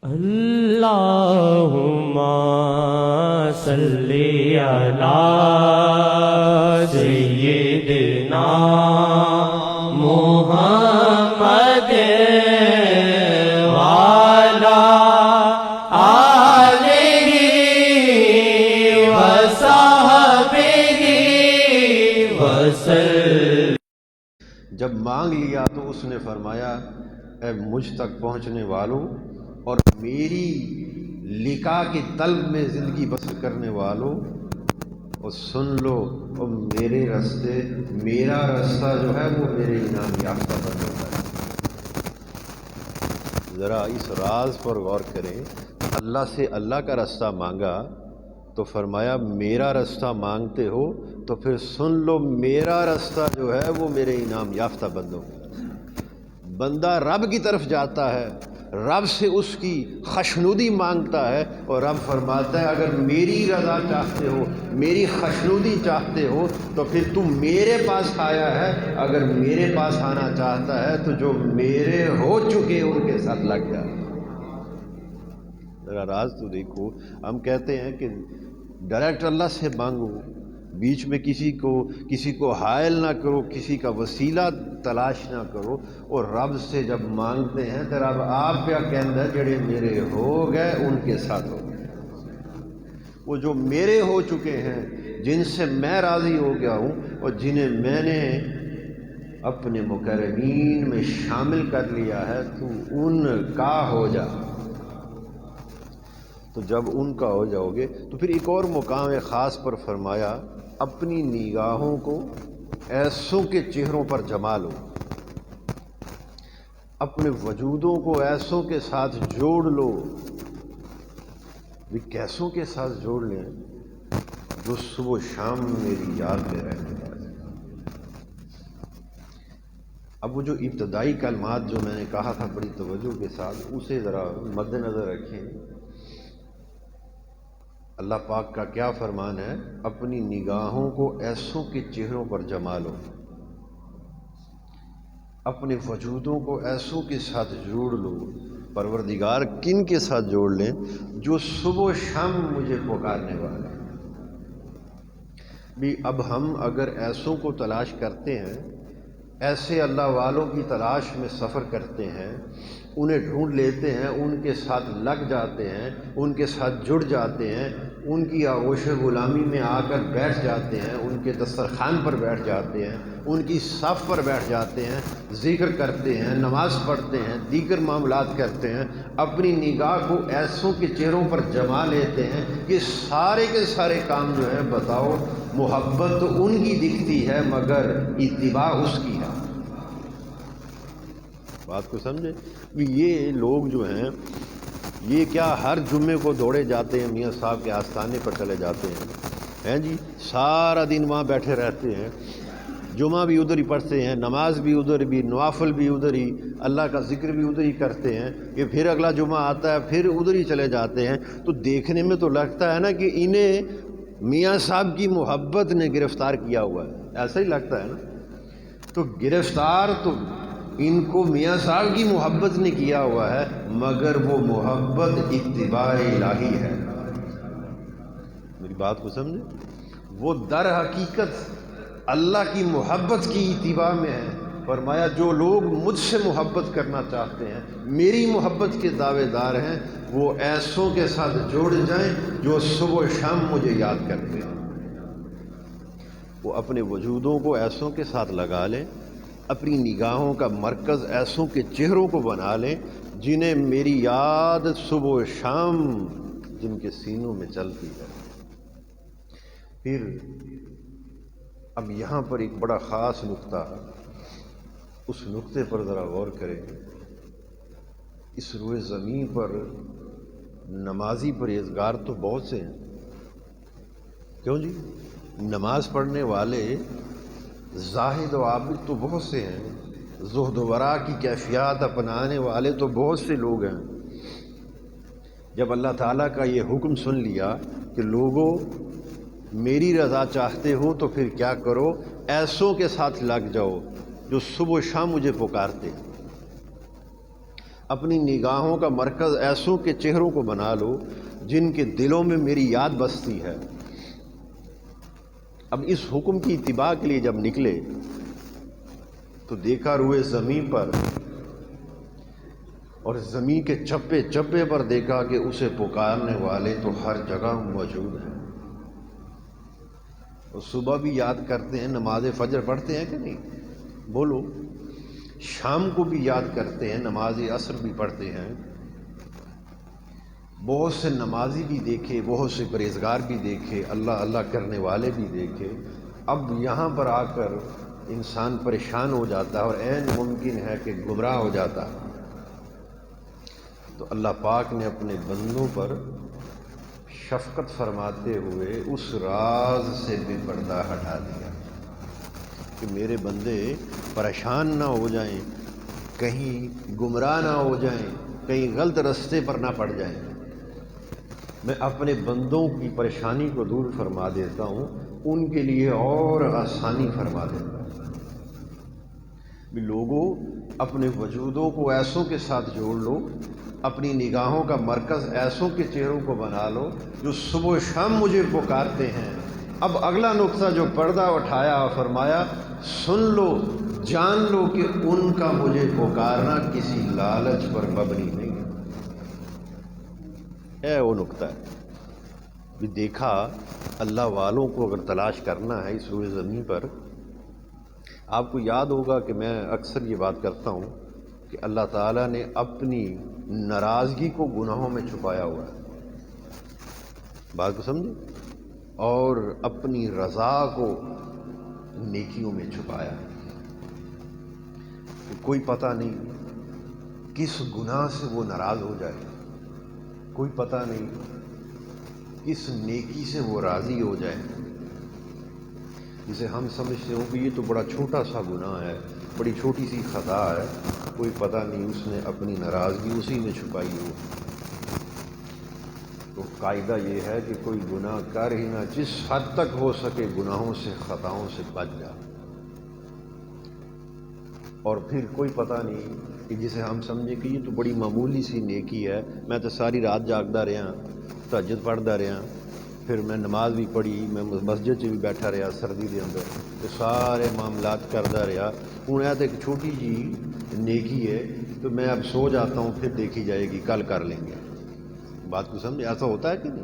اللہم صلی علی سیدنا محمد وعلی آلہ وصحبہ وسلم۔ جب مانگ لیا تو اس نے فرمایا اے مجھ تک پہنچنے والوں اور میری لقاء کے طلب میں زندگی بسر کرنے والوں، اور سن لو اور میرے راستے، میرا راستہ جو ہے وہ میرے انعام یافتہ بن ہوتا ہے۔ ذرا اس راز پر غور کریں، اللہ سے اللہ کا راستہ مانگا تو فرمایا میرا راستہ مانگتے ہو تو پھر سن لو میرا راستہ جو ہے وہ میرے انعام یافتہ بندوں۔ بندہ رب کی طرف جاتا ہے، رب سے اس کی خشنودی مانگتا ہے، اور رب فرماتا ہے اگر میری رضا چاہتے ہو، میری خشنودی چاہتے ہو تو پھر تم میرے پاس آیا ہے، اگر میرے پاس آنا چاہتا ہے تو جو میرے ہو چکے ان کے ساتھ لگ جا۔ ذرا راز تو دیکھو، ہم کہتے ہیں کہ ڈائریکٹ اللہ سے مانگو، بیچ میں کسی کو حائل نہ کرو، کسی کا وسیلہ تلاش نہ کرو، اور رب سے جب مانگتے ہیں تو رب آپ کیا کہندا ہے جڑے میرے ہو گئے ان کے ساتھ ہو گئے۔ وہ جو میرے ہو چکے ہیں، جن سے میں راضی ہو گیا ہوں اور جنہیں میں نے اپنے مقربین میں شامل کر لیا ہے، تو ان کا ہو جا۔ تو جب ان کا ہو جاؤ گے تو پھر ایک اور مقام خاص پر فرمایا اپنی نگاہوں کو ایسوں کے چہروں پر جما لو، اپنے وجودوں کو ایسوں کے ساتھ جوڑ لو۔ بھی کیسوں کے ساتھ جوڑ لیں؟ جو صبح و شام میری یاد میں رہنے والے۔ اب وہ جو ابتدائی کلمات جو میں نے کہا تھا بڑی توجہ کے ساتھ اسے ذرا مد نظر رکھیں۔ اللہ پاک کا کیا فرمان ہے؟ اپنی نگاہوں کو ایسوں کے چہروں پر جما لو، اپنے وجودوں کو ایسوں کے ساتھ جوڑ لو۔ پروردگار کن کے ساتھ جوڑ لیں؟ جو صبح و شام مجھے پکارنے والے ہیں۔ بھی اب ہم اگر ایسوں کو تلاش کرتے ہیں، ایسے اللہ والوں کی تلاش میں سفر کرتے ہیں، انہیں ڈھونڈ لیتے ہیں، ان کے ساتھ لگ جاتے ہیں، ان کے ساتھ جڑ جاتے ہیں، ان کی آغوش غلامی میں آ کر بیٹھ جاتے ہیں، ان کے دسترخوان پر بیٹھ جاتے ہیں، ان کی صف پر بیٹھ جاتے ہیں، ذکر کرتے ہیں، نماز پڑھتے ہیں، دیگر معاملات کرتے ہیں، اپنی نگاہ کو ایسوں کے چہروں پر جما لیتے ہیں کہ سارے کے سارے کام جو ہے بتاؤ محبت تو ان کی دکھتی ہے مگر اتباع اس کی ہے۔ بات کو سمجھے؟ یہ لوگ جو ہیں یہ کیا ہر جمعے کو دوڑے جاتے ہیں، میاں صاحب کے آستانے پر چلے جاتے ہیں جی، سارا دن وہاں بیٹھے رہتے ہیں، جمعہ بھی ادھر ہی پڑھتے ہیں، نماز بھی ادھر، بھی نوافل بھی ادھر ہی، اللہ کا ذکر بھی ادھر ہی کرتے ہیں، کہ پھر اگلا جمعہ آتا ہے پھر ادھر ہی چلے جاتے ہیں۔ تو دیکھنے میں تو لگتا ہے نا کہ انہیں میاں صاحب کی محبت نے گرفتار کیا ہوا ہے، ایسا ہی لگتا ہے نا۔ تو گرفتار تو ان کو میاں صاحب کی محبت نے کیا ہوا ہے، مگر وہ محبت اتباع الہی ہے۔ میری بات کو سمجھے؟ وہ در حقیقت اللہ کی محبت کی اتباع میں ہے۔ فرمایا جو لوگ مجھ سے محبت کرنا چاہتے ہیں، میری محبت کے دعوے دار ہیں، وہ ایسوں کے ساتھ جوڑ جائیں جو صبح و شام مجھے یاد کرتے ہیں۔ وہ اپنے وجودوں کو ایسوں کے ساتھ لگا لیں، اپنی نگاہوں کا مرکز ایسوں کے چہروں کو بنا لیں جنہیں میری یاد صبح و شام جن کے سینوں میں چلتی ہے۔ پھر اب یہاں پر ایک بڑا خاص نقطہ، اس نقطے پر ذرا غور کریں۔ اس روئے زمین پر نمازی پرہیزگار تو بہت سے ہیں، کیوں جی؟ نماز پڑھنے والے زاہد و عابد تو بہت سے ہیں، زہد و ورع کی کیفیات اپنانے والے تو بہت سے لوگ ہیں۔ جب اللہ تعالیٰ کا یہ حکم سن لیا کہ لوگوں میری رضا چاہتے ہو تو پھر کیا کرو، ایسوں کے ساتھ لگ جاؤ جو صبح و شام مجھے پکارتے ہیں۔ اپنی نگاہوں کا مرکز ایسوں کے چہروں کو بنا لو جن کے دلوں میں میری یاد بستی ہے۔ اب اس حکم کی اتباع کے لیے جب نکلے تو دیکھا روئے زمین پر، اور زمین کے چپے چپے پر دیکھا کہ اسے پکارنے والے تو ہر جگہ موجود ہیں۔ اور صبح بھی یاد کرتے ہیں، نماز فجر پڑھتے ہیں کہ نہیں؟ بولو۔ شام کو بھی یاد کرتے ہیں، نماز عصر بھی پڑھتے ہیں۔ بہت سے نمازی بھی دیکھے، بہت سے پرہیزگار بھی دیکھے، اللہ اللہ کرنے والے بھی دیکھے۔ اب یہاں پر آ کر انسان پریشان ہو جاتا ہے اور عین ممکن ہے کہ گمراہ ہو جاتا ہے۔ تو اللہ پاک نے اپنے بندوں پر شفقت فرماتے ہوئے اس راز سے بھی پردہ ہٹا دیا کہ میرے بندے پریشان نہ ہو جائیں، کہیں گمراہ نہ ہو جائیں، کہیں غلط رستے پر نہ پڑ جائیں۔ میں اپنے بندوں کی پریشانی کو دور فرما دیتا ہوں، ان کے لیے اور آسانی فرما دیتا ہوں۔ بھی لوگوں اپنے وجودوں کو ایسوں کے ساتھ جوڑ لو، اپنی نگاہوں کا مرکز ایسوں کے چہروں کو بنا لو جو صبح و شام مجھے پکارتے ہیں۔ اب اگلا نقطہ جو پردہ اٹھایا اور فرمایا سن لو، جان لو کہ ان کا مجھے پکارنا کسی لالچ پر مبنی نہیں ہے۔ وہ نقطہ ہے بھی دیکھا اللہ والوں کو اگر تلاش کرنا ہے اس روئے زمین پر۔ آپ کو یاد ہوگا کہ میں اکثر یہ بات کرتا ہوں کہ اللہ تعالیٰ نے اپنی ناراضگی کو گناہوں میں چھپایا ہوا ہے، بات کو سمجھے، اور اپنی رضا کو نیکیوں میں چھپایا ہے۔ کوئی پتہ نہیں کس گناہ سے وہ ناراض ہو جائے، کوئی پتہ نہیں کس نیکی سے وہ راضی ہو جائے، جسے ہم سمجھتے ہوں کہ یہ تو بڑا چھوٹا سا گناہ ہے، بڑی چھوٹی سی خطا ہے، کوئی پتہ نہیں اس نے اپنی ناراضگی اسی میں چھپائی ہو۔ تو قاعدہ یہ ہے کہ کوئی گناہ کر ہی نہ، جس حد تک ہو سکے گناہوں سے خطاؤں سے بچ جا۔ اور پھر کوئی پتہ نہیں کہ جسے ہم سمجھیں کہ یہ تو بڑی معمولی سی نیکی ہے، میں تو ساری رات جاگتا رہا، تہجد پڑھتا رہا، پھر میں نماز بھی پڑھی، میں مسجد سے بھی بیٹھا رہا سردی دے اندر، تو سارے معاملات کرتا رہا، ہوں یہ تو ایک چھوٹی جی نیکی ہے، تو میں اب سو جاتا ہوں، پھر دیکھی جائے گی، کل کر لیں گے۔ بات کو سمجھے؟ ایسا ہوتا ہے کہ نہیں؟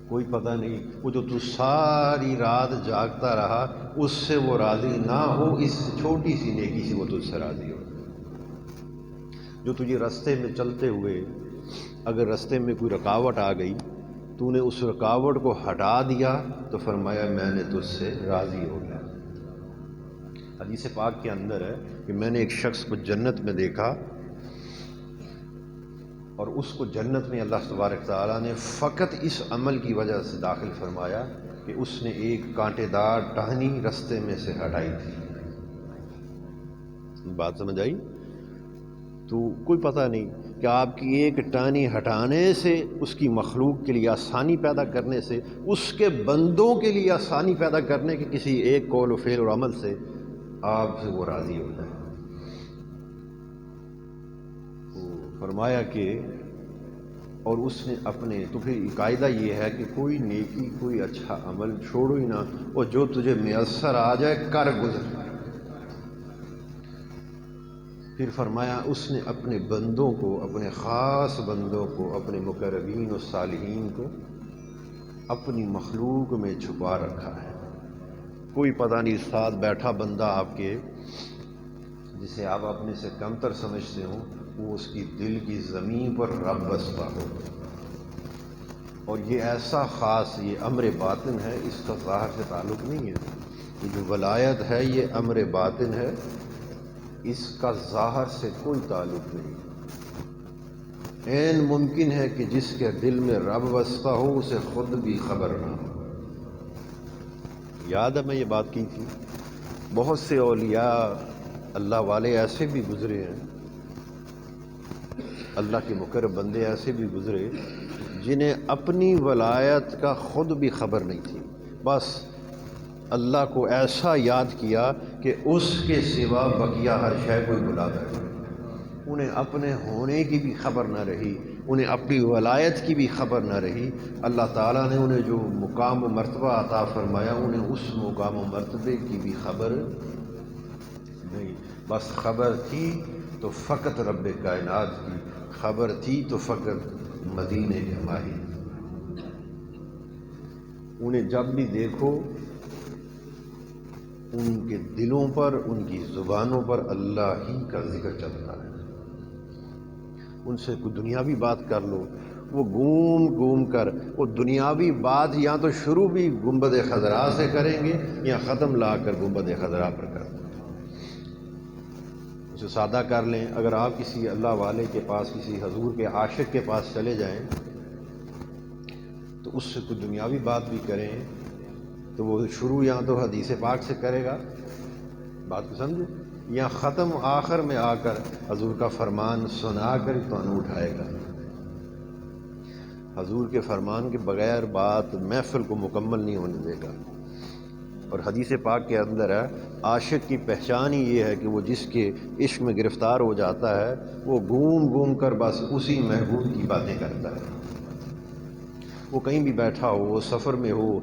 کوئی پتہ نہیں وہ جو تو ساری رات جاگتا رہا اس سے وہ راضی نہ ہو، اس چھوٹی سی نیکی سے وہ تجھ سے راضی ہو۔ جو تجھے رستے میں چلتے ہوئے اگر رستے میں کوئی رکاوٹ آ گئی، تو نے اس رکاوٹ کو ہٹا دیا تو فرمایا میں نے تجھ سے راضی ہو گیا۔ حدیث پاک کے اندر ہے کہ میں نے ایک شخص کو جنت میں دیکھا، اور اس کو جنت میں اللہ تبارک تعالیٰ نے فقط اس عمل کی وجہ سے داخل فرمایا کہ اس نے ایک کانٹے دار ٹہنی رستے میں سے ہٹائی تھی۔ بات سمجھ آئی؟ تو کوئی پتہ نہیں کہ آپ کی ایک ٹہنی ہٹانے سے، اس کی مخلوق کے لیے آسانی پیدا کرنے سے، اس کے بندوں کے لیے آسانی پیدا کرنے کے کسی ایک قول و فعل اور عمل سے آپ سے وہ راضی ہو جائے۔ فرمایا کہ اور اس نے اپنے، تو پھر قاعدہ یہ ہے کہ کوئی نیکی کوئی اچھا عمل چھوڑو ہی نہ، اور جو تجھے میسر آ جائے کر گزر۔ پھر فرمایا اس نے اپنے بندوں کو، اپنے خاص بندوں کو، اپنے مقربین و صالحین کو اپنی مخلوق میں چھپا رکھا ہے۔ کوئی پتہ نہیں ساتھ بیٹھا بندہ آپ کے جسے آپ اپنے سے کمتر سمجھتے ہوں، وہ اس کی دل کی زمین پر رب بستا ہو۔ اور یہ ایسا خاص، یہ امر باطن ہے، اس کا ظاہر سے تعلق نہیں ہے۔ یہ جو ولایت ہے یہ امر باطن ہے، اس کا ظاہر سے کوئی تعلق نہیں۔ عین ممکن ہے کہ جس کے دل میں رب بستا ہو اسے خود بھی خبر نہ ہو۔ یاد ہے میں یہ بات کی تھی، بہت سے اولیاء اللہ والے ایسے بھی گزرے ہیں، اللہ کے مقرب بندے ایسے بھی گزرے جنہیں اپنی ولایت کا خود بھی خبر نہیں تھی، بس اللہ کو ایسا یاد کیا کہ اس کے سوا بقیہ ہر شے کوئی بلا کر انہیں اپنے ہونے کی بھی خبر نہ رہی، انہیں اپنی ولایت کی بھی خبر نہ رہی۔ اللہ تعالیٰ نے انہیں جو مقام و مرتبہ عطا فرمایا انہیں اس مقام و مرتبے کی بھی خبر نہیں، بس خبر تھی تو فقط رب کائنات کی، خبر تھی تو فقط مدینے کے ماہی۔ انہیں جب بھی دیکھو ان کے دلوں پر، ان کی زبانوں پر اللہ ہی کا ذکر چلتا ہے۔ ان سے کوئی دنیاوی بات کر لو، وہ گھوم گھوم کر وہ دنیاوی بات یا تو شروع بھی گنبد خضرا سے کریں گے یا ختم لا کر گنبد خضرا پر کر دیں گے۔ اسے سادہ کر لیں، اگر آپ کسی اللہ والے کے پاس، کسی حضور کے عاشق کے پاس چلے جائیں تو اس سے کوئی دنیاوی بات بھی کریں تو وہ شروع یا تو حدیث پاک سے کرے گا، بات کو سمجھو، یا ختم آخر میں آ کر حضور کا فرمان سنا کر تو اٹھائے گا۔ حضور کے فرمان کے بغیر بات محفل کو مکمل نہیں ہونے دے گا۔ اور حدیث پاک کے اندر ہے، عاشق کی پہچان ہی یہ ہے کہ وہ جس کے عشق میں گرفتار ہو جاتا ہے وہ گھوم گھوم کر بس اسی محبوب کی باتیں کرتا ہے۔ وہ کہیں بھی بیٹھا ہو، وہ سفر میں ہو،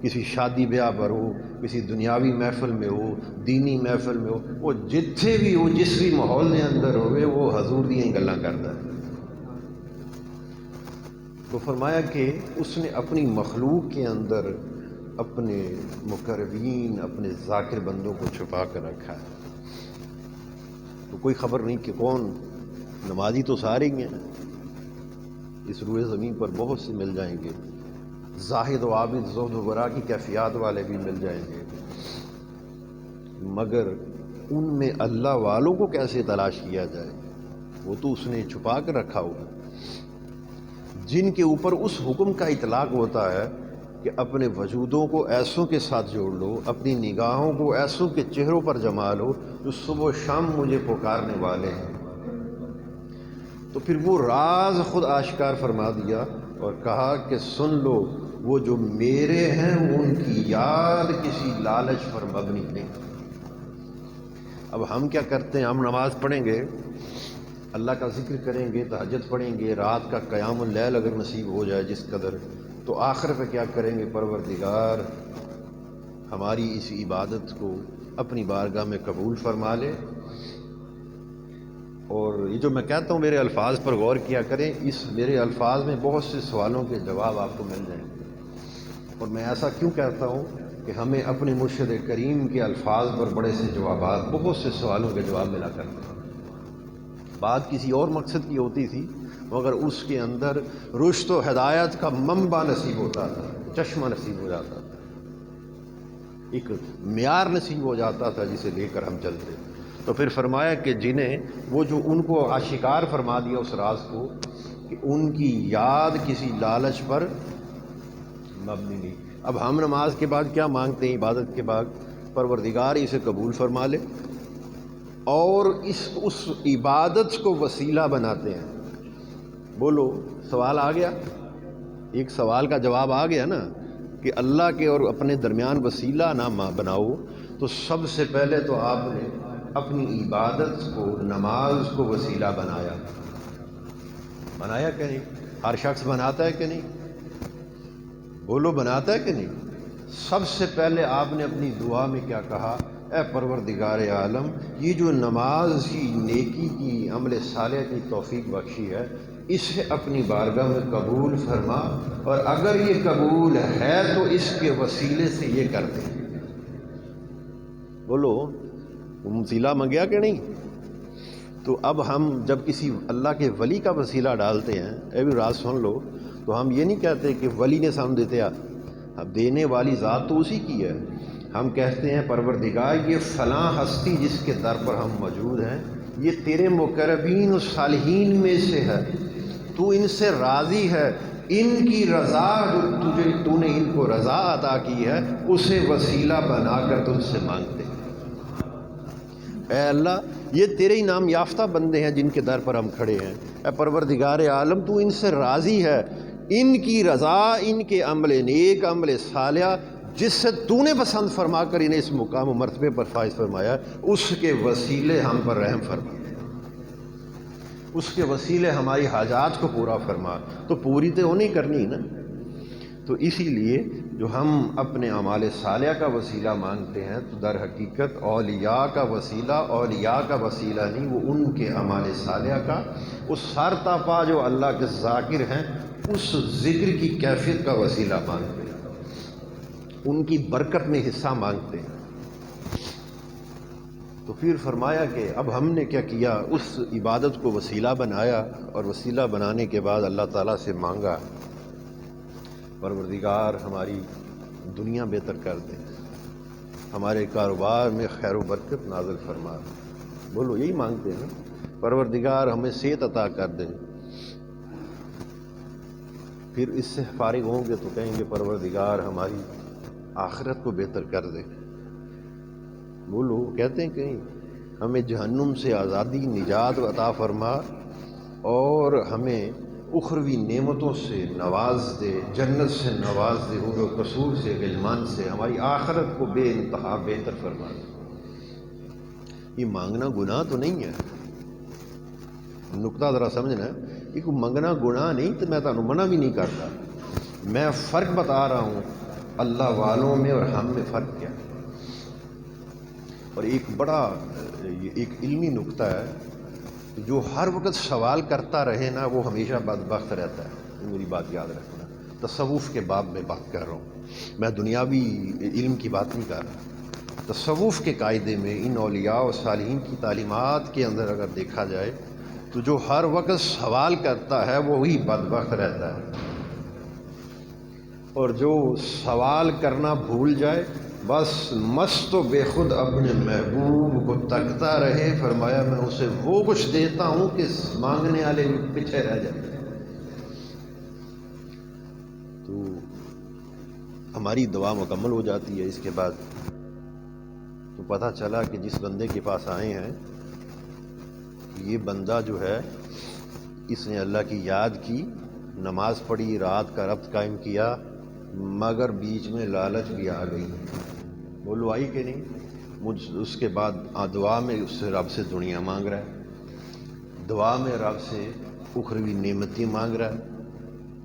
کسی شادی بیاہ پر ہو، کسی دنیاوی محفل میں ہو، دینی محفل میں ہو، وہ جتھے بھی ہو، جس بھی ماحول نے اندر ہوئے، وہ حضور دی گلاں کرتا ہے۔ تو فرمایا کہ اس نے اپنی مخلوق کے اندر اپنے مقربین، اپنے ذاکر بندوں کو چھپا کر رکھا ہے۔ تو کوئی خبر نہیں کہ کون، نمازی تو سارے ہی ہیں، اس روئے زمین پر بہت سے مل جائیں گے، زاہد و عابد، زہد و ورا کی کیفیات والے بھی مل جائیں گے، مگر ان میں اللہ والوں کو کیسے تلاش کیا جائے، وہ تو اس نے چھپا کر رکھا ہوا، جن کے اوپر اس حکم کا اطلاق ہوتا ہے کہ اپنے وجودوں کو ایسوں کے ساتھ جوڑ لو، اپنی نگاہوں کو ایسوں کے چہروں پر جما لو جو صبح و شام مجھے پکارنے والے ہیں۔ تو پھر وہ راز خود آشکار فرما دیا اور کہا کہ سن لو، وہ جو میرے ہیں ان کی یاد کسی لالچ پر مبنی نہیں۔ اب ہم کیا کرتے ہیں، ہم نماز پڑھیں گے، اللہ کا ذکر کریں گے، تہجد پڑھیں گے، رات کا قیام اللیل اگر نصیب ہو جائے جس قدر، تو آخر پہ کیا کریں گے، پروردگار ہماری اس عبادت کو اپنی بارگاہ میں قبول فرما لے۔ اور یہ جو میں کہتا ہوں میرے الفاظ پر غور کیا کریں، اس میرے الفاظ میں بہت سے سوالوں کے جواب آپ کو مل جائیں گے۔ اور میں ایسا کیوں کہتا ہوں کہ ہمیں اپنے مرشد کریم کے الفاظ پر بڑے سے جوابات، بہت سے سوالوں کے جواب ملا کرتے ہیں۔ بات کسی اور مقصد کی ہوتی تھی مگر اس کے اندر رشد و ہدایت کا منبع نصیب ہوتا تھا، چشمہ نصیب ہو جاتا تھا، ایک معیار نصیب ہو جاتا تھا جسے لے کر ہم چلتے۔ تو پھر فرمایا کہ جنہیں وہ جو ان کو آشکار فرما دیا اس راز کو کہ ان کی یاد کسی لالچ پر مبنی نہیں۔ اب ہم نماز کے بعد کیا مانگتے ہیں، عبادت کے بعد پروردگار اسے قبول فرما لے، اور اس عبادت کو وسیلہ بناتے ہیں۔ بولو، سوال آ گیا، ایک سوال کا جواب آ گیا نا کہ اللہ کے اور اپنے درمیان وسیلہ نہ بناؤ۔ تو سب سے پہلے تو آپ نے اپنی عبادت کو، نماز کو وسیلہ بنایا کہ نہیں؟ ہر شخص بناتا ہے کہ نہیں؟ بولو، بناتا ہے کہ نہیں؟ سب سے پہلے آپ نے اپنی دعا میں کیا کہا، اے پروردگار عالم، یہ جو نماز کی نیکی کی، عمل صالح کی توفیق بخشی ہے، اسے اپنی بارگاہ میں قبول فرما، اور اگر یہ قبول ہے تو اس کے وسیلے سے یہ کر دیں۔ بولو، وسیلہ منگیا کہ نہیں؟ تو اب ہم جب کسی اللہ کے ولی کا وسیلہ ڈالتے ہیں، اے بھی راز سن لو، تو ہم یہ نہیں کہتے کہ ولی نے سام دیتے، اب دینے والی ذات تو اسی کی ہے۔ ہم کہتے ہیں پروردگار یہ فلاں ہستی جس کے در پر ہم موجود ہیں، یہ تیرے مقربین و صالحین میں سے ہے، تو ان سے راضی ہے، ان کی رضا جو تو نے ان کو رضا عطا کی ہے اسے وسیلہ بنا کر تجھ سے مانگتے ہیں۔ اے اللہ، یہ تیرے ہی نام یافتہ بندے ہیں جن کے در پر ہم کھڑے ہیں، اے پروردگار عالم تو ان سے راضی ہے، ان کی رضا، ان کے عمل نیک، عمل صالح جس سے تو نے پسند فرما کر انہیں اس مقام و مرتبے پر فائز فرمایا، اس کے وسیلے ہم پر رحم فرما۔ اس کے وسیلے ہماری حاجات کو پورا فرما، تو پوری تو وہ نہیں کرنی نا۔ تو اسی لیے جو ہم اپنے اعمال صالحہ کا وسیلہ مانگتے ہیں تو در حقیقت اولیاء کا وسیلہ نہیں، وہ ان کے اعمال صالحہ کا، اس سارتاپا جو اللہ کے ذاکر ہیں اس ذکر کی کیفیت کا وسیلہ مانگتے ہیں، ان کی برکت میں حصہ مانگتے ہیں۔ تو پھر فرمایا کہ اب ہم نے کیا کیا، اس عبادت کو وسیلہ بنایا، اور وسیلہ بنانے کے بعد اللہ تعالیٰ سے مانگا پروردگار ہماری دنیا بہتر کر دے، ہمارے کاروبار میں خیر و برکت نازل فرما۔ بولو یہی مانگتے ہیں نا، پروردگار ہمیں صحت عطا کر دے۔ پھر اس سے فارغ ہوں گے تو کہیں گے پروردگار ہماری آخرت کو بہتر کر دے۔ بولو کہتے ہیں کہیں ہمیں جہنم سے آزادی نجات عطا فرما، اور ہمیں اخروی نعمتوں سے نواز دے، جنت سے نواز دے، حور و قصور سے، غلمان سے، ہماری آخرت کو بے انتہا بہتر فرما دے۔ یہ مانگنا گناہ تو نہیں ہے، نقطہ ذرا سمجھنا، یہ کوئی منگنا گناہ نہیں، تو میں تمہیں منع بھی نہیں کرتا، میں فرق بتا رہا ہوں اللہ والوں میں اور ہم میں فرق کیا ہے۔ اور ایک بڑا ایک علمی نقطہ ہے، جو ہر وقت سوال کرتا رہے نا وہ ہمیشہ بدبخت رہتا ہے، میری بات یاد رکھنا۔ تصوف کے باب میں بات کر رہا ہوں، میں دنیاوی علم کی بات نہیں کر رہا۔ تصوف کے قاعدے میں ان اولیاء و صالحین کی تعلیمات کے اندر اگر دیکھا جائے تو جو ہر وقت سوال کرتا ہے وہی بدبخت رہتا ہے، اور جو سوال کرنا بھول جائے بس مست و بے خود اپنے محبوب کو تکتا رہے، فرمایا میں اسے وہ کچھ دیتا ہوں کہ مانگنے والے پیچھے رہ جاتے ہیں۔ تو ہماری دعا مکمل ہو جاتی ہے۔ اس کے بعد تو پتہ چلا کہ جس بندے کے پاس آئے ہیں یہ بندہ جو ہے اس نے اللہ کی یاد کی، نماز پڑھی، رات کا ربط قائم کیا، مگر بیچ میں لالچ بھی آ گئی۔ بولو آئی کہ نہیں؟ اس کے بعد دعا میں اس سے رب سے دنیا مانگ رہا ہے، دعا میں رب سے اخروی نعمتیں مانگ رہا ہے۔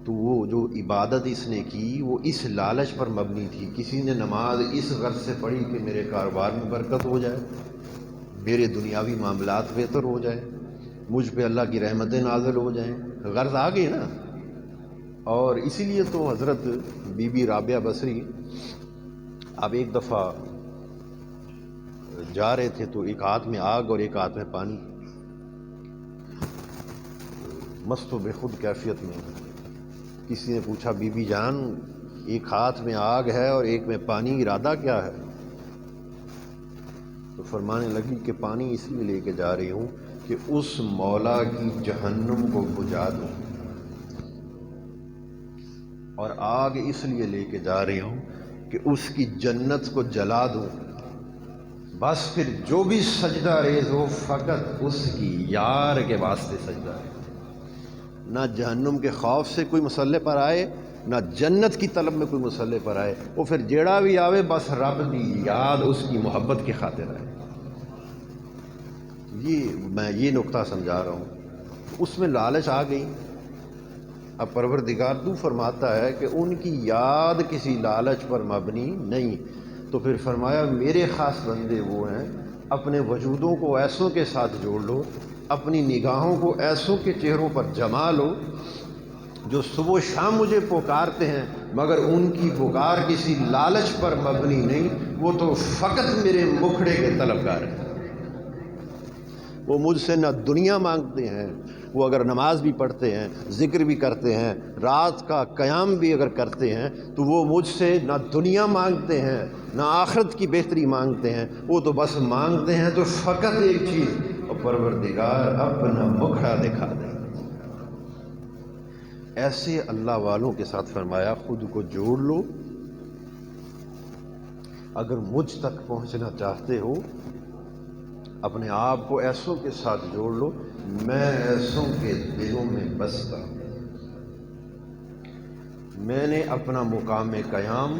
تو وہ جو عبادت اس نے کی وہ اس لالچ پر مبنی تھی۔ کسی نے نماز اس غرض سے پڑھی کہ میرے کاروبار میں برکت ہو جائے، میرے دنیاوی معاملات بہتر ہو جائے، مجھ پہ اللہ کی رحمتیں نازل ہو جائیں، غرض آ گئے نا۔ اور اسی لیے تو حضرت بی بی رابعہ بصری اب ایک دفعہ جا رہے تھے تو ایک ہاتھ میں آگ اور ایک ہاتھ میں پانی، مست و بے خود کیفیت میں۔ کسی نے پوچھا بی بی جان ایک ہاتھ میں آگ ہے اور ایک میں پانی، ارادہ کیا ہے؟ تو فرمانے لگی کہ پانی اس لیے لے کے جا رہی ہوں کہ اس مولا کی جہنم کو بجھا دوں، اور آگ اس لیے لے کے جا رہی ہوں کہ اس کی جنت کو جلا دوں۔ بس پھر جو بھی سجدہ ریز ہو فقط اس کی یار کے واسطے سجدہ ریز، نہ جہنم کے خوف سے کوئی مسئلے پر آئے، نہ جنت کی طلب میں کوئی مسئلے پر آئے، وہ پھر جیڑا بھی آوے بس رب کی یاد، اس کی محبت کی خاطر آئے۔ میں یہ نقطہ سمجھا رہا ہوں۔ اس میں لالچ آ گئی۔ اب پروردگار تو فرماتا ہے کہ ان کی یاد کسی لالچ پر مبنی نہیں، تو پھر فرمایا میرے خاص بندے وہ ہیں، اپنے وجودوں کو ایسوں کے ساتھ جوڑ لو، اپنی نگاہوں کو ایسوں کے چہروں پر جما لو جو صبح و شام مجھے پکارتے ہیں، مگر ان کی پکار کسی لالچ پر مبنی نہیں، وہ تو فقط میرے مکھڑے کے طلبگار ہیں۔ وہ مجھ سے نہ دنیا مانگتے ہیں، وہ اگر نماز بھی پڑھتے ہیں، ذکر بھی کرتے ہیں، رات کا قیام بھی اگر کرتے ہیں تو وہ مجھ سے نہ دنیا مانگتے ہیں نہ آخرت کی بہتری مانگتے ہیں، وہ تو بس مانگتے ہیں تو فقط ایک چیز، اور پروردگار اپنا مکھڑا دکھا دے۔ ایسے اللہ والوں کے ساتھ فرمایا خود کو جوڑ لو، اگر مجھ تک پہنچنا چاہتے ہو اپنے آپ کو ایسوں کے ساتھ جوڑ لو، میں ایسوں کے دلوں میں بستا ہوں، میں نے اپنا مقام قیام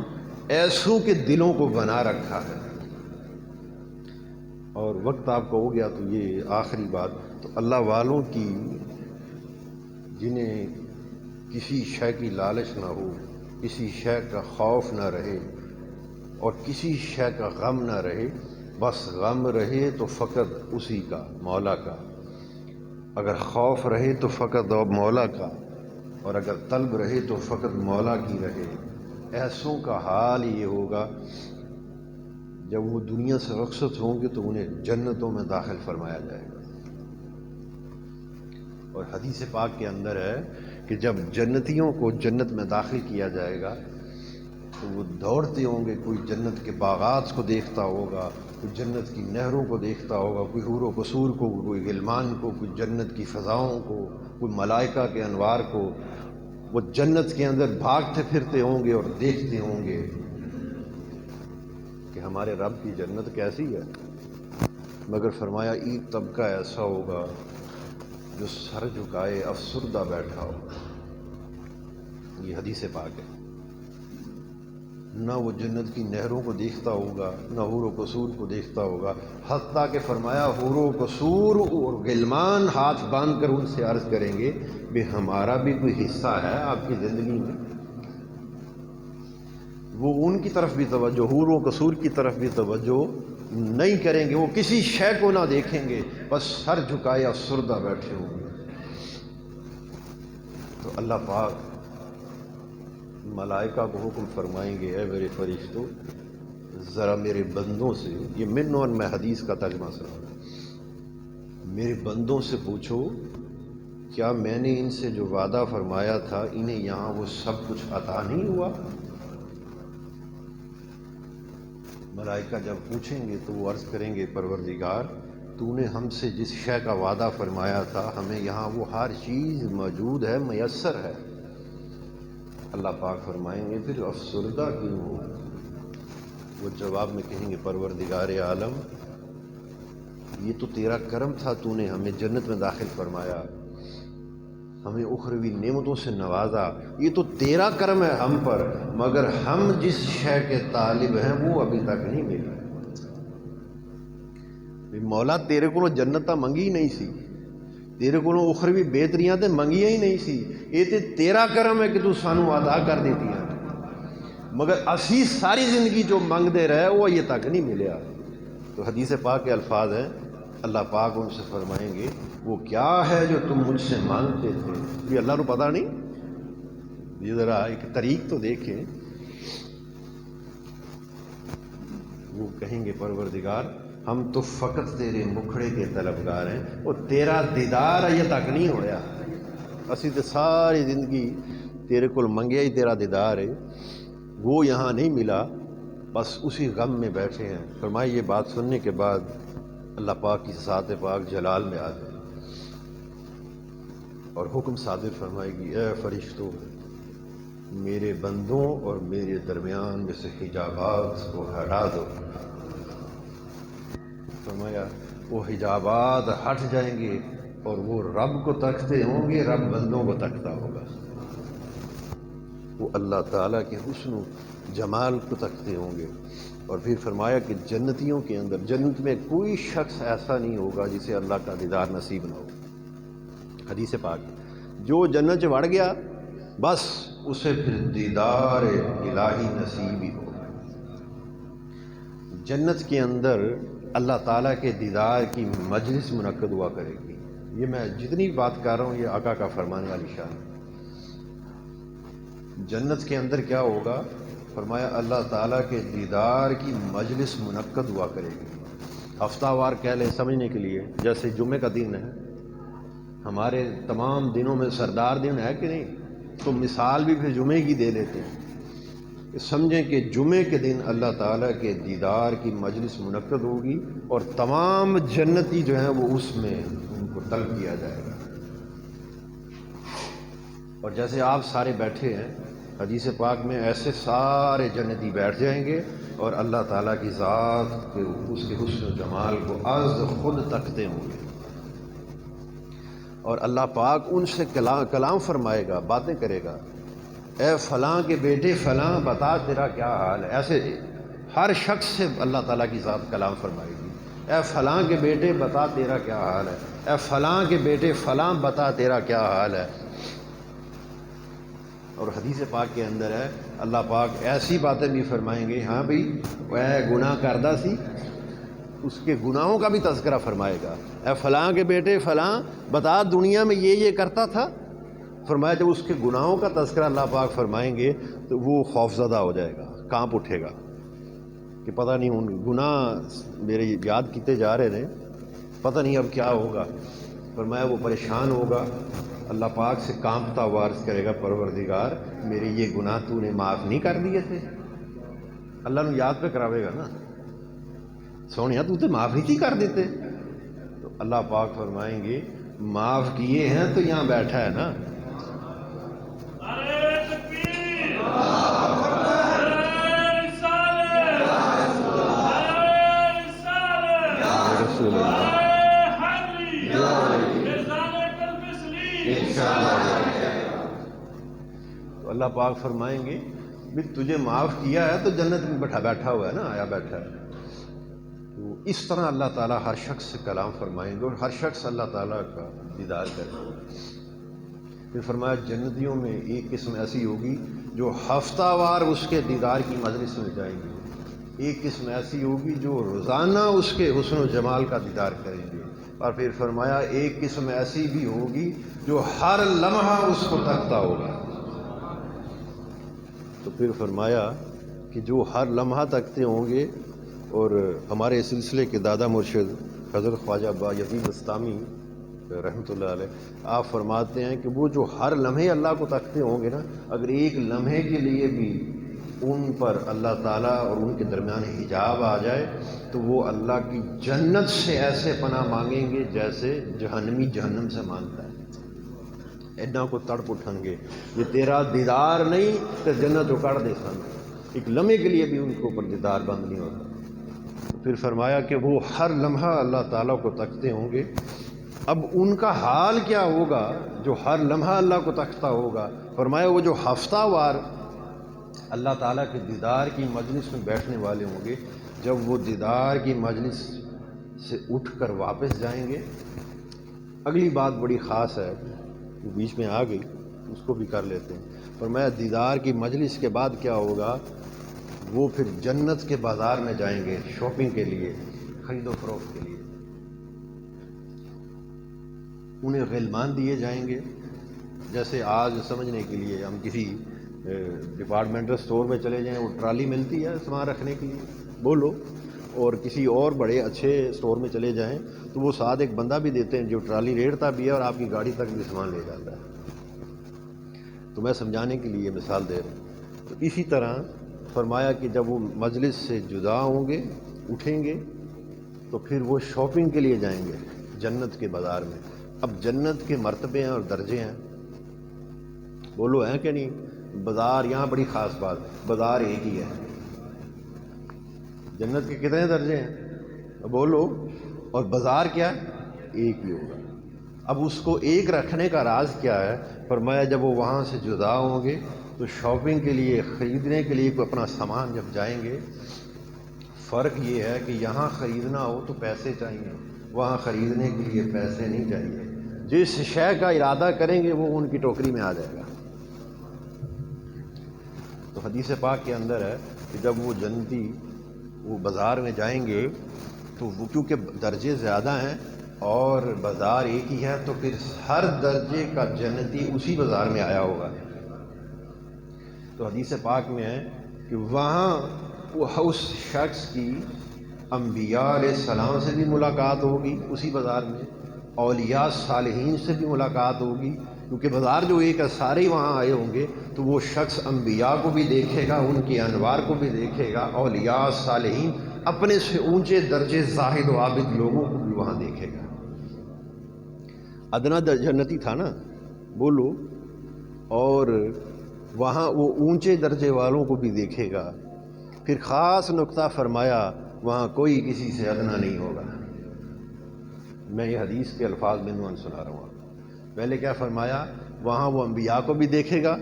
ایسوں کے دلوں کو بنا رکھا ہے۔ اور وقت آپ کا ہو گیا تو یہ آخری بات، تو اللہ والوں کی جنہیں کسی شے کی لالچ نہ ہو، کسی شے کا خوف نہ رہے اور کسی شے کا غم نہ رہے، بس غم رہے تو فقط اسی کا، مولا کا، اگر خوف رہے تو فقط مولا کا، اور اگر طلب رہے تو فقط مولا کی رہے۔ ایسوں کا حال یہ ہوگا جب وہ دنیا سے رخصت ہوں گے تو انہیں جنتوں میں داخل فرمایا جائے گا۔ اور حدیث پاک کے اندر ہے کہ جب جنتیوں کو جنت میں داخل کیا جائے گا تو وہ دوڑتے ہوں گے، کوئی جنت کے باغات کو دیکھتا ہوگا، کوئی جنت کی نہروں کو دیکھتا ہوگا، کوئی حور و قصور کو، کوئی غلمان کو، کوئی جنت کی فضاؤں کو، کوئی ملائکہ کے انوار کو۔ وہ جنت کے اندر بھاگتے پھرتے ہوں گے اور دیکھتے ہوں گے کہ ہمارے رب کی جنت کیسی ہے، مگر فرمایا ایک طبقہ ایسا ہوگا جو سر جھکائے افسردہ بیٹھا ہو۔ یہ حدیث پاک ہے۔ نہ وہ جنت کی نہروں کو دیکھتا ہوگا، نہ حور و قصور کو دیکھتا ہوگا، حتیٰ کہ فرمایا حور و قصور اور غلمان ہاتھ باندھ کر ان سے عرض کریں گے کہ ہمارا بھی کوئی حصہ ہے آپ کی زندگی میں۔ وہ ان کی طرف بھی توجہ، حور و قصور کی طرف بھی توجہ نہیں کریں گے، وہ کسی شے کو نہ دیکھیں گے، بس سر جھکائے افسردہ بیٹھے ہوں گے۔ تو اللہ پاک ملائکہ کو حکم فرمائیں گے، اے میرے فرشتوں ذرا میرے بندوں سے، یہ من اور میں حدیث کا ترجمہ سنا، میرے بندوں سے پوچھو کیا میں نے ان سے جو وعدہ فرمایا تھا انہیں یہاں وہ سب کچھ عطا نہیں ہوا؟ ملائکہ جب پوچھیں گے تو وہ عرض کریں گے پروردگار تو نے ہم سے جس شے کا وعدہ فرمایا تھا ہمیں یہاں وہ ہر چیز موجود ہے، میسر ہے۔ اللہ پاک فرمائیں گے پھر افسردہ کیوں ہو؟ وہ جواب میں کہیں گے پروردگار عالم یہ تو تیرا کرم تھا، تو نے ہمیں جنت میں داخل فرمایا، ہمیں اخروی نعمتوں سے نوازا، یہ تو تیرا کرم ہے ہم پر، مگر ہم جس شے کے طالب ہیں وہ ابھی تک نہیں ملا۔ مولا تیرے کو جنت منگی نہیں سی، تیرے کو اخروی بہتریاں تے منگیاں ہی نہیں سی، یہ تے تیرا کرم ہے کہ تو سانو عطا کر دیتی ہے، مگر اسی ساری زندگی جو منگ دے رہے وہ یہ تک نہیں ملیا۔ تو حدیث پاک کے الفاظ ہیں، اللہ پاک ان سے فرمائیں گے وہ کیا ہے جو تم مجھ سے مانگتے تھے؟ یہ اللہ کو پتہ نہیں؟ یہ ذرا ایک طریق تو دیکھیں۔ وہ کہیں گے پروردگار ہم تو فقط تیرے مکھڑے کے طلبگار ہیں، وہ تیرا دیدار یہ تک نہیں ہویا، اسی تے ساری زندگی تیرے کو منگیا ہی تیرا دیدار ہے، وہ یہاں نہیں ملا، بس اسی غم میں بیٹھے ہیں۔ فرمائی یہ بات سننے کے بعد اللہ پاک کی ذات پاک جلال میں آ جائے اور حکم صادر فرمائے گی اے فرشتوں میرے بندوں اور میرے درمیان میں سے حجابات کو ہٹا دو۔ فرمایا وہ حجابات ہٹ جائیں گے اور وہ رب کو تکتے ہوں گے، رب بندوں کو تکتا ہوگا، وہ اللہ تعالیٰ کے حسن و جمال کو تکتے ہوں گے۔ اور پھر فرمایا کہ جنتیوں کے اندر جنت میں کوئی شخص ایسا نہیں ہوگا جسے اللہ کا دیدار نصیب نہ ہو۔ حدیث پاک جو جنت وڑ گیا بس اسے پھر دیدار الہی نصیب ہی ہوگا۔ جنت کے اندر اللہ تعالیٰ کے دیدار کی مجلس منعقد ہوا کرے گی۔ یہ میں جتنی بات کر رہا ہوں یہ آقا کا فرمان والی شان۔ جنت کے اندر کیا ہوگا؟ فرمایا اللہ تعالیٰ کے دیدار کی مجلس منعقد ہوا کرے گی، ہفتہ وار کہہ لیں سمجھنے کے لیے، جیسے جمعے کا دن ہے، ہمارے تمام دنوں میں سردار دن ہے کہ نہیں، تو مثال بھی پھر جمعے کی دے لیتے ہیں، سمجھیں کہ جمعے کے دن اللہ تعالیٰ کے دیدار کی مجلس منعقد ہوگی اور تمام جنتی جو ہیں وہ اس میں ان کو طلب کیا جائے گا۔ اور جیسے آپ سارے بیٹھے ہیں حدیث پاک میں ایسے سارے جنتی بیٹھ جائیں گے اور اللہ تعالیٰ کی ذات کے اس کے حسن و جمال کو از خود تکتے ہوں گے، اور اللہ پاک ان سے کلام فرمائے گا، باتیں کرے گا، اے فلاں کے بیٹے فلاں بتا تیرا کیا حال ہے۔ ایسے ہر شخص سے اللہ تعالیٰ کی ذات کلام فرمائے گی، اے فلاں کے بیٹے بتا تیرا کیا حال ہے، اے فلاں کے بیٹے فلاں بتا تیرا کیا حال ہے۔ اور حدیث پاک کے اندر ہے اللہ پاک ایسی باتیں بھی فرمائیں گے، ہاں بھئی وہ گناہ کردہ سی، اس کے گناہوں کا بھی تذکرہ فرمائے گا، اے فلاں کے بیٹے فلاں بتا دنیا میں یہ کرتا تھا. فرمایا جب اس کے گناہوں کا تذکرہ اللہ پاک فرمائیں گے تو وہ خوفزدہ ہو جائے گا، کانپ اٹھے گا کہ پتہ نہیں ان گناہ میرے یاد کیتے جا رہے ہیں، پتہ نہیں اب کیا ہوگا. فرمایا وہ پریشان ہوگا، اللہ پاک سے کانپتا ہوا عرض کرے گا پروردگار میرے یہ گناہ تو نے معاف نہیں کر دیے تھے. اللہ نے یاد پہ کراوے گا نا، سونیا تو تے معاف نہیں تھی کر دیتے. تو اللہ پاک فرمائیں گے معاف کیے ہیں تو یہاں بیٹھا ہے نا. رسول اللہ تو اللہ پاک فرمائیں گے بھی تجھے معاف کیا ہے تو جنت میں بیٹھا ہوا ہے نا، آیا بیٹھا ہے. تو اس طرح اللہ تعالیٰ ہر شخص سے کلام فرمائیں گے اور ہر شخص اللہ تعالیٰ کا دیدار کرے گا. پھر فرمایا جنتیوں میں ایک قسم ایسی ہوگی جو ہفتہ وار اس کے دیدار کی مجلس میں جائیں گے، ایک قسم ایسی ہوگی جو روزانہ اس کے حسن و جمال کا دیدار کریں گے، اور پھر فرمایا ایک قسم ایسی بھی ہوگی جو ہر لمحہ اس کو تکتا ہوگا. تو پھر فرمایا کہ جو ہر لمحہ تکتے ہوں گے، اور ہمارے سلسلے کے دادا مرشد حضرت خواجہ با یزید بستامی رحمۃ اللہ علیہ آپ فرماتے ہیں کہ وہ جو ہر لمحے اللہ کو تکتے ہوں گے نا، اگر ایک لمحے کے لیے بھی ان پر اللہ تعالیٰ اور ان کے درمیان حجاب آ جائے تو وہ اللہ کی جنت سے ایسے پناہ مانگیں گے جیسے جہنمی جہنم سے مانگتا ہے. ایڈا کو تڑپ اٹھیں گے یہ تیرا دیدار نہیں تو جنت اکڑ دے سن، ایک لمحے کے لیے بھی ان کو اوپر دیدار بند نہیں ہوتا. پھر فرمایا کہ وہ ہر لمحہ اللہ تعالیٰ کو تکتے ہوں گے. اب ان کا حال کیا ہوگا جو ہر لمحہ اللہ کو تکتا ہوگا؟ فرمایا وہ جو ہفتہ وار اللہ تعالیٰ کے دیدار کی مجلس میں بیٹھنے والے ہوں گے، جب وہ دیدار کی مجلس سے اٹھ کر واپس جائیں گے. اگلی بات بڑی خاص ہے، وہ بیچ میں آ گئی، اس کو بھی کر لیتے ہیں. فرمایا دیدار کی مجلس کے بعد کیا ہوگا؟ وہ پھر جنت کے بازار میں جائیں گے شاپنگ کے لیے، خرید و فروخت کے لیے. انہیں غلمان دیے جائیں گے، جیسے آج سمجھنے کے لیے ہم کسی ڈپارٹمنٹل اسٹور میں چلے جائیں، وہ ٹرالی ملتی ہے سامان رکھنے کے لیے بولو، اور کسی اور بڑے اچھے اسٹور میں چلے جائیں تو وہ ساتھ ایک بندہ بھی دیتے ہیں جو ٹرالی ریڑھتا بھی ہے اور آپ کی گاڑی تک بھی سامان لے جاتا ہے. تو میں سمجھانے کے لیے مثال دے رہا ہوں. تو اسی طرح فرمایا کہ جب وہ مجلس سے جدا ہوں گے، اٹھیں گے، تو پھر وہ شاپنگ کے لیے جائیں گے جنت کے بازار میں. اب جنت کے مرتبے ہیں اور درجے ہیں، بولو ہیں کہ نہیں؟ بازار یہاں بڑی خاص بات، بازار ایک ہی ہے. جنت کے کتنے درجے ہیں بولو، اور بازار کیا ایک ہی ہوگا. اب اس کو ایک رکھنے کا راز کیا ہے؟ فرمایا جب وہ وہاں سے جدا ہوں گے تو شاپنگ کے لیے، خریدنے کے لیے کوئی اپنا سامان جب جائیں گے، فرق یہ ہے کہ یہاں خریدنا ہو تو پیسے چاہیے، وہاں خریدنے کے لیے پیسے نہیں چاہیے. جس شے کا ارادہ کریں گے وہ ان کی ٹوکری میں آ جائے گا. تو حدیث پاک کے اندر ہے کہ جب وہ جنتی وہ بازار میں جائیں گے تو وہ کیونکہ درجے زیادہ ہیں اور بازار ایک ہی ہے، تو پھر ہر درجے کا جنتی اسی بازار میں آیا ہوگا. تو حدیث پاک میں ہے کہ وہاں وہ اس شخص کی انبیاء علیہ السلام سے بھی ملاقات ہوگی اسی بازار میں، اولیاء صالحین سے بھی ملاقات ہوگی، کیونکہ بازار جو ایک ہے سارے ہی وہاں آئے ہوں گے. تو وہ شخص انبیاء کو بھی دیکھے گا، ان کے انوار کو بھی دیکھے گا، اولیاء صالحین اپنے سے اونچے درجے زاہد و عابد لوگوں کو بھی وہاں دیکھے گا. ادنا جنتی تھا نا بولو، اور وہاں وہ اونچے درجے والوں کو بھی دیکھے گا. پھر خاص نقطہ فرمایا وہاں کوئی کسی سے ادنا نہیں ہوگا. میں یہ حدیث کے الفاظ بنوان سنا رہا ہوں. پہلے کیا فرمایا؟ وہاں وہ انبیاء کو بھی دیکھے گا،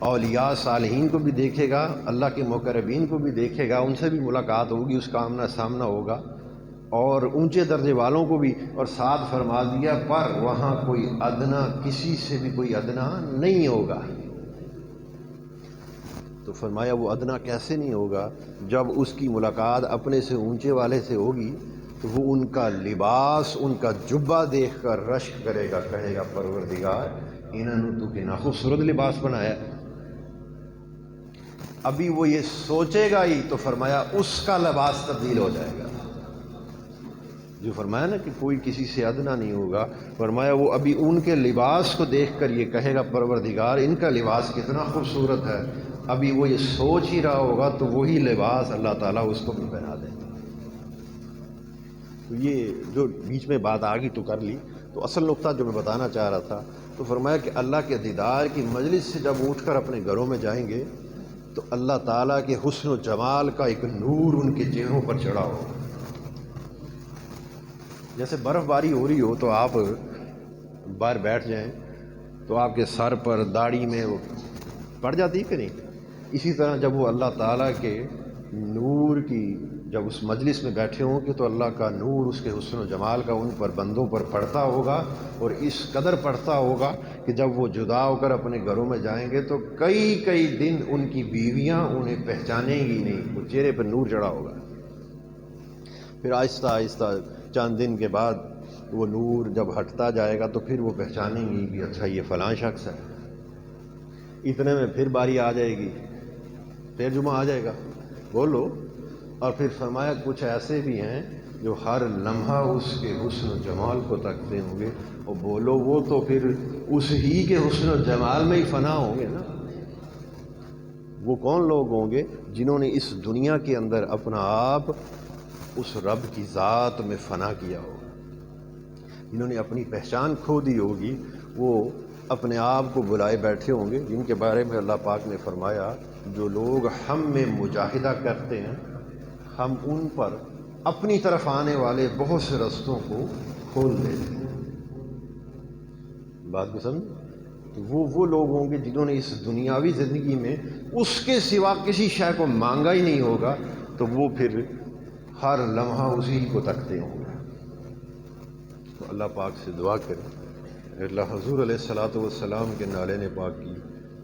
اولیاء صالحین کو بھی دیکھے گا، اللہ کے مقربین کو بھی دیکھے گا، ان سے بھی ملاقات ہوگی، اس کا آمنا سامنا ہوگا، اور اونچے درجے والوں کو بھی. اور ساتھ فرما دیا پر وہاں کوئی ادنا، کسی سے بھی کوئی ادنا نہیں ہوگا. تو فرمایا وہ ادنا کیسے نہیں ہوگا، جب اس کی ملاقات اپنے سے اونچے والے سے ہوگی تو وہ ان کا لباس، ان کا جبہ دیکھ کر رشک کرے گا، کہے گا پروردگار انہوں نے تو کتنا خوبصورت لباس بنایا۔ ابھی وہ یہ سوچے گا ہی تو فرمایا اس کا لباس تبدیل ہو جائے گا۔ جو فرمایا نا کہ کوئی کسی سے ادنا نہیں ہوگا، فرمایا وہ ابھی ان کے لباس کو دیکھ کر یہ کہے گا پروردگار ان کا لباس کتنا خوبصورت ہے، ابھی وہ یہ سوچ ہی رہا ہوگا تو وہی لباس اللہ تعالیٰ اس کو بھی پہنا دے گا۔ تو یہ جو بیچ میں بات آ گئی تو کر لی، تو اصل نقطہ جو میں بتانا چاہ رہا تھا تو فرمایا کہ اللہ کے دیدار کی مجلس سے جب اٹھ کر اپنے گھروں میں جائیں گے تو اللہ تعالیٰ کے حسن و جمال کا ایک نور ان کے چہروں پر چڑھا ہوگا۔ جیسے برف باری ہو رہی ہو تو آپ باہر بیٹھ جائیں تو آپ کے سر پر داڑھی میں وہ پڑ جاتی ہے کہ نہیں؟ اسی طرح جب وہ اللہ تعالیٰ کے نور کی جب اس مجلس میں بیٹھے ہوں گے تو اللہ کا نور، اس کے حسن و جمال کا ان پر بندوں پر پڑتا ہوگا، اور اس قدر پڑتا ہوگا کہ جب وہ جدا ہو کر اپنے گھروں میں جائیں گے تو کئی دن ان کی بیویاں انہیں پہچانیں گی نہیں، وہ چہرے پر نور چڑھا ہوگا۔ پھر آہستہ آہستہ چند دن کے بعد وہ نور جب ہٹتا جائے گا تو پھر وہ پہچانیں گی کہ اچھا یہ فلاں شخص ہے۔ اتنے میں پھر باری آ جائے گی، پھر جمعہ آ جائے گا، بولو۔ اور پھر فرمایا کچھ ایسے بھی ہیں جو ہر لمحہ اس کے حسن و جمال کو تکتے ہوں گے، اور بولو وہ تو پھر اس ہی کے حسن و جمال میں ہی فنا ہوں گے نا۔ وہ کون لوگ ہوں گے؟ جنہوں نے اس دنیا کے اندر اپنا آپ اس رب کی ذات میں فنا کیا ہوگا، جنہوں نے اپنی پہچان کھو دی ہوگی، وہ اپنے آپ کو بلائے بیٹھے ہوں گے، جن کے بارے میں اللہ پاک نے فرمایا جو لوگ ہم میں مجاہدہ کرتے ہیں ہم ان پر اپنی طرف آنے والے بہت سے رستوں کو کھول دیتے ہیں۔ بات کو سمجھ؟ وہ لوگ ہوں گے جنہوں نے اس دنیاوی زندگی میں اس کے سوا کسی شے کو مانگا ہی نہیں ہوگا، تو وہ پھر ہر لمحہ اسی کو تکتے ہوں گے۔ تو اللہ پاک سے دعا کریں اللہ حضور علیہ الصلوۃ والسلام کے نالین پاک کی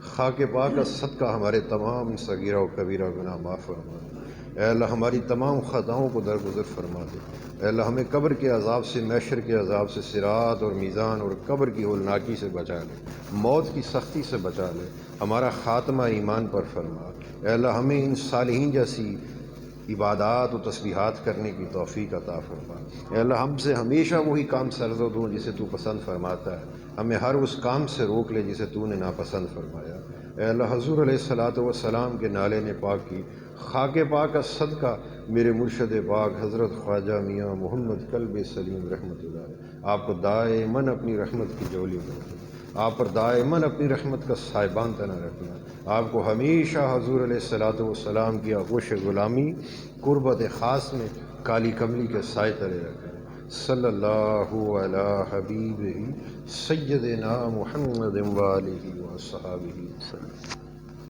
خاک پاک کا صدقہ ہمارے تمام صغیرہ و کبیرہ گناہ معاف فرما دے۔ اے اللہ ہماری تمام خطاؤں کو درگزر فرما دے۔ اے اللہ ہمیں قبر کے عذاب سے، محشر کے عذاب سے، صراط اور میزان اور قبر کی ہولناکی سے بچا لے، موت کی سختی سے بچا لے، ہمارا خاتمہ ایمان پر فرما۔ اے اللہ ہمیں ان صالحین جیسی عبادات و تسبیحات کرنے کی توفیق عطا فرما۔ اے اللہ ہم سے ہمیشہ وہی کام سرزد ہوں جسے تو پسند فرماتا ہے، ہمیں ہر اس کام سے روک لے جسے تو نے ناپسند فرمایا۔ اے اللہ حضور علیہ الصلوۃ والسلام کے نالین پاک کی خاک پاک کا صدقہ میرے مرشد پاک حضرت خواجہ میاں محمد کلب سلیم رحمۃ اللہ علیہ آپ کو دائماً اپنی رحمت کی جولی میں رکھنا، آپ پر دائماً اپنی رحمت کا سائبان تنا رکھنا، آپ کو ہمیشہ حضور علیہ الصلوۃ والسلام کی آغوش غلامی قربت خاص میں کالی کملی کے سائے تلے رکھنا۔ صلی اللہ علی حبیبہ سیدنا محمد و آلہ و صحابہ وسلم۔